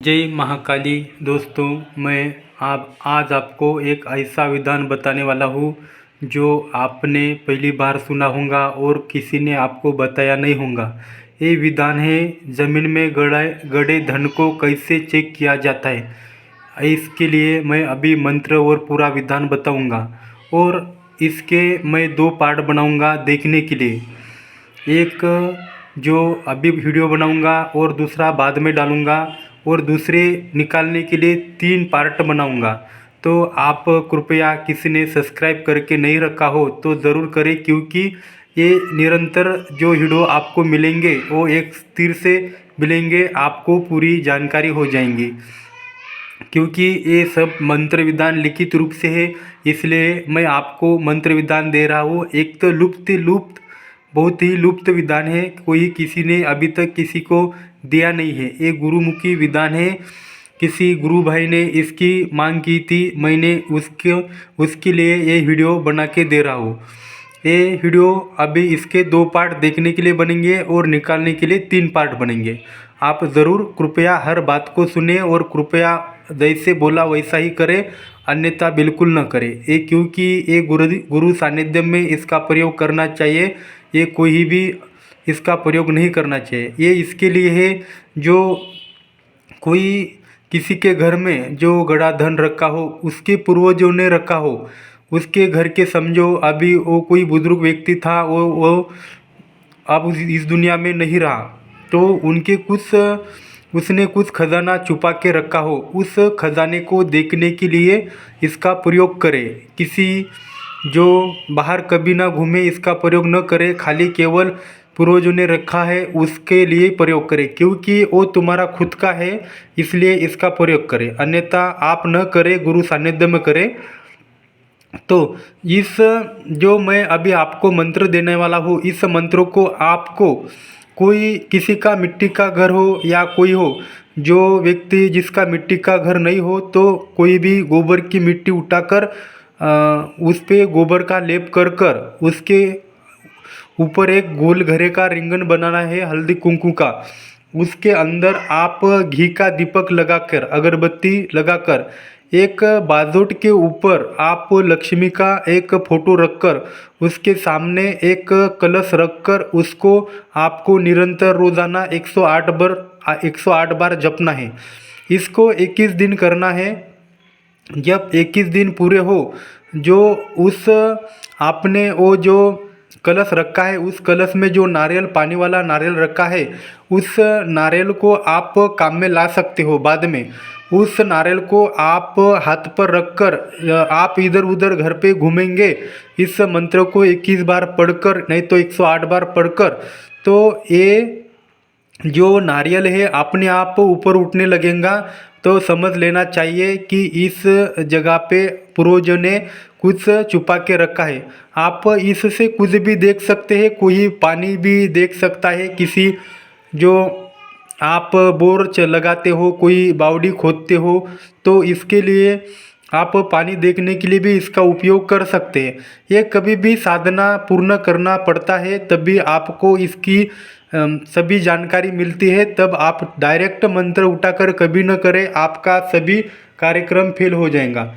जय महाकाली। दोस्तों, मैं आज आपको एक ऐसा विधान बताने वाला हूँ जो आपने पहली बार सुना होगा और किसी ने आपको बताया नहीं होगा। ये विधान है, ज़मीन में गड़े धन को कैसे चेक किया जाता है। इसके लिए मैं अभी मंत्र और पूरा विधान बताऊंगा और इसके मैं 2 पार्ट बनाऊंगा देखने के लिए। एक जो अभी वीडियो बनाऊंगा और दूसरा बाद में डालूंगा और दूसरे निकालने के लिए 3 पार्ट बनाऊंगा। तो आप कृपया किसी ने सब्सक्राइब करके नहीं रखा हो तो ज़रूर करें, क्योंकि ये निरंतर जो वीडियो आपको मिलेंगे वो एक तीर से मिलेंगे, आपको पूरी जानकारी हो जाएंगी। क्योंकि ये सब मंत्र विधान लिखित रूप से है, इसलिए मैं आपको मंत्र विधान दे रहा हूँ। एक तो लुप्त बहुत ही लुप्त विधान है, कोई किसी ने अभी तक किसी को दिया नहीं है। ये गुरुमुखी विधान है, किसी गुरु भाई ने इसकी मांग की थी, मैंने उसके लिए ये वीडियो बना के दे रहा हूँ। ये वीडियो अभी इसके 2 पार्ट देखने के लिए बनेंगे और निकालने के लिए 3 पार्ट बनेंगे। आप ज़रूर कृपया हर बात को सुने और कृपया जैसे बोला वैसा ही करें, अन्यथा बिल्कुल न करें। ये क्योंकि ये गुरु सानिध्य में इसका प्रयोग करना चाहिए, ये कोई भी इसका प्रयोग नहीं करना चाहिए। ये इसके लिए है जो कोई किसी के घर में जो गड़ा धन रखा हो, उसके पूर्वजों ने रखा हो, उसके घर के समझो अभी वो कोई बुजुर्ग व्यक्ति था, वो अब इस दुनिया में नहीं रहा, तो उनके उसने कुछ खजाना छुपा के रखा हो, उस खजाने को देखने के लिए इसका प्रयोग करें। किसी जो बाहर कभी ना घूमे इसका प्रयोग न करे, खाली केवल पूर्वजों ने रखा है उसके लिए प्रयोग करें, क्योंकि वो तुम्हारा खुद का है, इसलिए इसका प्रयोग करें, अन्यथा आप न करें, गुरु सानिध्य में करें। तो इस जो मैं अभी आपको मंत्र देने वाला हूँ, इस मंत्र को आपको कोई किसी का मिट्टी का घर हो या कोई हो, जो व्यक्ति जिसका मिट्टी का घर नहीं हो, तो कोई भी गोबर की मिट्टी उठाकर उस पे गोबर का लेप कर कर उसके ऊपर एक गोल घेरे का रिंगन बनाना है हल्दी कुंकू का। उसके अंदर आप घी का दीपक लगाकर, अगरबत्ती लगाकर, एक बाजोट के ऊपर आप लक्ष्मी का एक फोटो रखकर, उसके सामने एक कलश रखकर उसको आपको निरंतर रोज़ाना 108 बार जपना है। इसको 21 दिन करना है। जब 21 दिन पूरे हो, जो उस आपने वो जो कलश रखा है, उस कलश में जो नारियल, पानी वाला नारियल रखा है, उस नारियल को आप काम में ला सकते हो। बाद में उस नारियल को आप हाथ पर रखकर आप इधर उधर घर पे घूमेंगे, इस मंत्र को 21 बार पढ़कर, नहीं तो 108 बार पढ़कर, तो ये जो नारियल है अपने आप ऊपर उठने लगेगा। तो समझ लेना चाहिए कि इस जगह पे पूर्वजों ने कुछ छुपा के रखा है। आप इससे कुछ भी देख सकते हैं, कोई पानी भी देख सकता है, किसी जो आप बोर लगाते हो, कोई बावड़ी खोदते हो, तो इसके लिए आप पानी देखने के लिए भी इसका उपयोग कर सकते हैं। ये कभी भी साधना पूर्ण करना पड़ता है, तभी आपको इसकी सभी जानकारी मिलती है। तब आप डायरेक्ट मंत्र उठाकर कभी न करें, आपका सभी कार्यक्रम फेल हो जाएगा।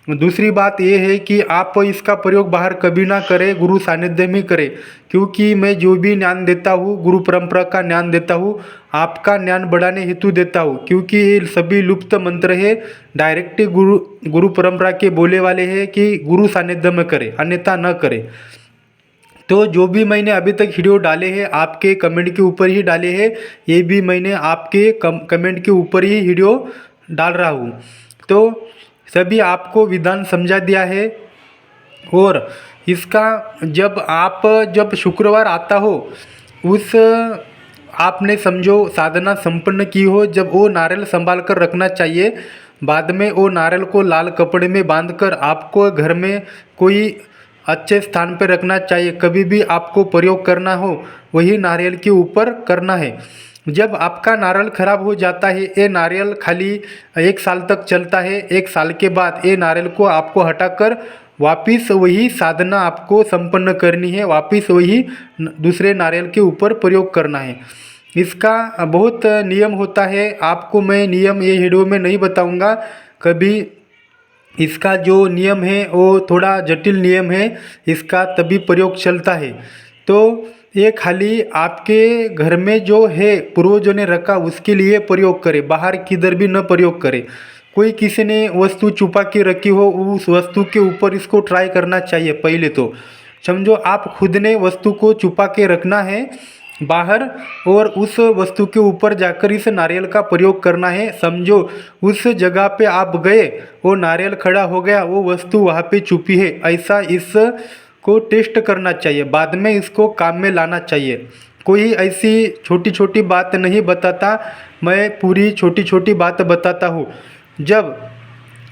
दूसरी बात ये है कि आप इसका प्रयोग बाहर कभी ना करें, गुरु सानिध्य में करें, क्योंकि मैं जो भी ज्ञान देता हूँ, गुरु परंपरा का ज्ञान देता हूँ, आपका ज्ञान बढ़ाने हेतु देता हूँ, क्योंकि ये सभी लुप्त मंत्र है, डायरेक्ट गुरु परंपरा के बोले वाले हैं कि गुरु सानिध्य में करें, अन्यथा न करें। तो जो भी मैंने अभी तक वीडियो डाले हैं आपके कमेंट के ऊपर ही डाले हैं, ये भी मैंने आपके कमेंट के ऊपर ही वीडियो डाल रहा हूँ। तो सभी आपको विधान समझा दिया है। और इसका जब शुक्रवार आता हो, उस आपने समझो साधना संपन्न की हो, जब वो नारियल संभाल कर रखना चाहिए। बाद में वो नारियल को लाल कपड़े में बांधकर आपको घर में कोई अच्छे स्थान पर रखना चाहिए। कभी भी आपको प्रयोग करना हो, वही नारियल के ऊपर करना है। जब आपका नारियल खराब हो जाता है, ये नारियल खाली 1 साल तक चलता है, 1 साल के बाद ये नारियल को आपको हटाकर वापिस वही साधना आपको संपन्न करनी है, वापिस वही दूसरे नारियल के ऊपर प्रयोग करना है। इसका बहुत नियम होता है, आपको मैं नियम ये वीडियो में नहीं बताऊंगा कभी। इसका जो नियम है वो थोड़ा जटिल नियम है, इसका तभी प्रयोग चलता है। तो ये खाली आपके घर में जो है पूर्वजों ने रखा उसके लिए प्रयोग करें, बाहर किधर भी न प्रयोग करें। कोई किसी ने वस्तु छुपा के रखी हो, उस वस्तु के ऊपर इसको ट्राई करना चाहिए। पहले तो समझो आप खुद ने वस्तु को छुपा के रखना है बाहर, और उस वस्तु के ऊपर जाकर इस नारियल का प्रयोग करना है। समझो उस जगह पे आप गए, वो नारियल खड़ा हो गया, वो वस्तु वहाँ पे छुपी है, ऐसा इसको टेस्ट करना चाहिए, बाद में इसको काम में लाना चाहिए। कोई ऐसी छोटी छोटी बात नहीं बताता, मैं पूरी छोटी छोटी बात बताता हूँ। जब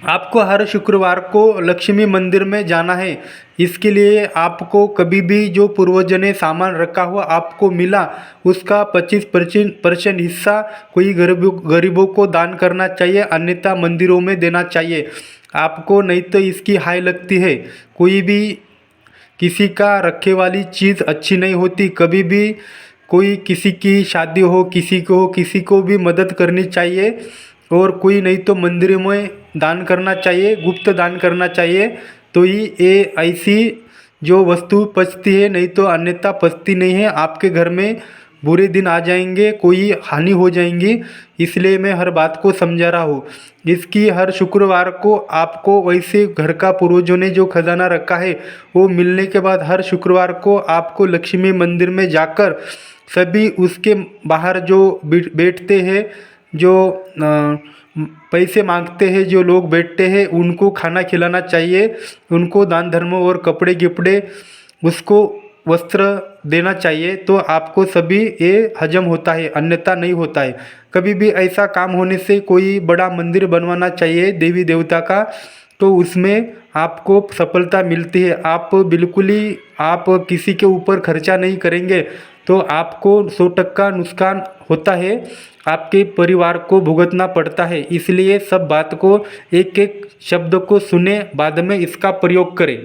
आपको हर शुक्रवार को लक्ष्मी मंदिर में जाना है, इसके लिए आपको कभी भी जो पूर्वजों ने सामान रखा हुआ आपको मिला, उसका 25% हिस्सा कोई गरीबों को दान करना चाहिए, अन्यथा मंदिरों में देना चाहिए आपको, नहीं तो इसकी हाय लगती है। कोई भी किसी का रखे वाली चीज़ अच्छी नहीं होती। कभी भी कोई किसी की शादी हो, किसी को भी मदद करनी चाहिए, और कोई नहीं तो मंदिर में दान करना चाहिए, गुप्त दान करना चाहिए, तो ही ये ऐसी जो वस्तु पचती है, नहीं तो अन्यथा पचती नहीं है। आपके घर में बुरे दिन आ जाएंगे, कोई हानि हो जाएंगी, इसलिए मैं हर बात को समझा रहा हूँ। इसकी हर शुक्रवार को आपको वैसे घर का पूर्वजों ने जो खजाना रखा है वो मिलने के बाद हर शुक्रवार को आपको लक्ष्मी मंदिर में जाकर सभी उसके बाहर जो बैठते हैं, जो पैसे मांगते हैं, जो लोग बैठते हैं, उनको खाना खिलाना चाहिए, उनको दान धर्म और कपड़े गिपड़े, उसको वस्त्र देना चाहिए, तो आपको सभी ये हजम होता है, अन्यथा नहीं होता है। कभी भी ऐसा काम होने से कोई बड़ा मंदिर बनवाना चाहिए देवी देवता का, तो उसमें आपको सफलता मिलती है। आप बिल्कुल ही आप किसी के ऊपर खर्चा नहीं करेंगे तो आपको 100% नुकसान होता है, आपके परिवार को भुगतना पड़ता है। इसलिए सब बात को एक एक शब्द को सुने, बाद में इसका प्रयोग करें।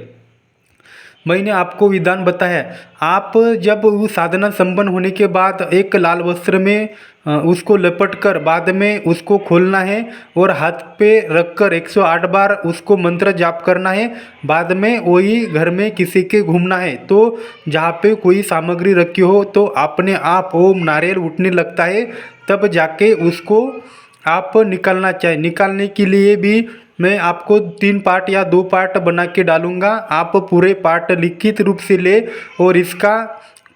मैंने आपको विधान बताया, आप जब वो साधना संपन्न होने के बाद एक लाल वस्त्र में उसको लपट कर बाद में उसको खोलना है और हाथ पे रखकर 108 बार उसको मंत्र जाप करना है। बाद में वही घर में किसी के घूमना है, तो जहाँ पे कोई सामग्री रखी हो तो अपने आप ओम नारियल उठने लगता है, तब जाके उसको आप निकालना चाहिए। निकालने के लिए भी मैं आपको 3 पार्ट या 2 पार्ट बना के डालूँगा, आप पूरे पार्ट लिखित रूप से ले और इसका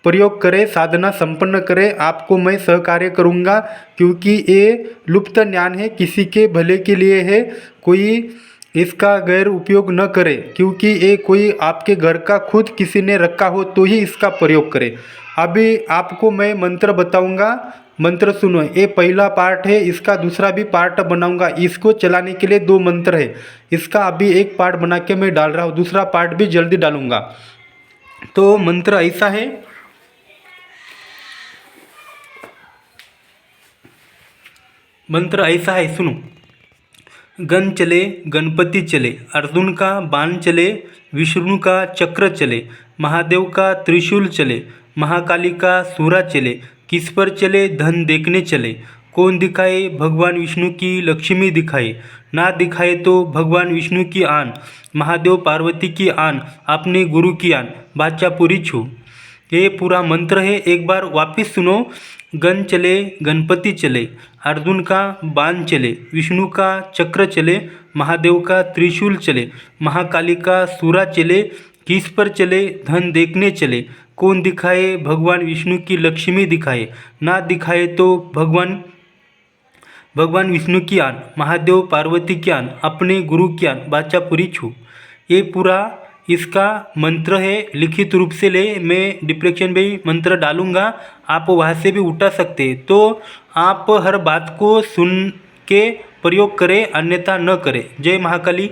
प्रयोग करें, साधना संपन्न करें। आपको मैं सहकार्य करूँगा, क्योंकि ये लुप्त ज्ञान है, किसी के भले के लिए है, कोई इसका गैर उपयोग न करे, क्योंकि ये कोई आपके घर का खुद किसी ने रखा हो तो ही इसका प्रयोग करें। अभी आपको मैं मंत्र बताऊँगा, मंत्र सुनो। ये पहला पार्ट है, इसका दूसरा भी पार्ट बनाऊंगा। इसको चलाने के लिए 2 मंत्र है, इसका अभी एक पार्ट बना के मैं डाल रहा हूँ, दूसरा पार्ट भी जल्दी डालूंगा। तो मंत्र ऐसा है, सुनो। गण चले गणपति चले, अर्जुन का बाण चले, विष्णु का चक्र चले, महादेव का त्रिशूल चले, महाकाली का सूरा चले, किस पर चले धन देखने चले, कौन दिखाए भगवान विष्णु की लक्ष्मी दिखाए, ना दिखाए तो भगवान विष्णु की आन, महादेव पार्वती की आन, अपने गुरु की आन, बादशाह पूरी छू। ये पूरा मंत्र है, एक बार वापस सुनो। गण चले गणपति चले, अर्जुन का बाण चले, विष्णु का चक्र चले, महादेव का त्रिशूल चले, महाकाली का सूरा चले, किस पर चले धन देखने चले, कौन दिखाए भगवान विष्णु की लक्ष्मी दिखाए, ना दिखाए तो भगवान विष्णु की आन, महादेव पार्वती की आन, अपने गुरु की आन, बादशाह पूरी छू। ये पूरा इसका मंत्र है, लिखित रूप से ले, मैं डिस्क्रिप्शन में मंत्र डालूंगा, आप वहाँ से भी उठा सकते हैं। तो आप हर बात को सुन के प्रयोग करें, अन्यथा न करें। जय महाकाली।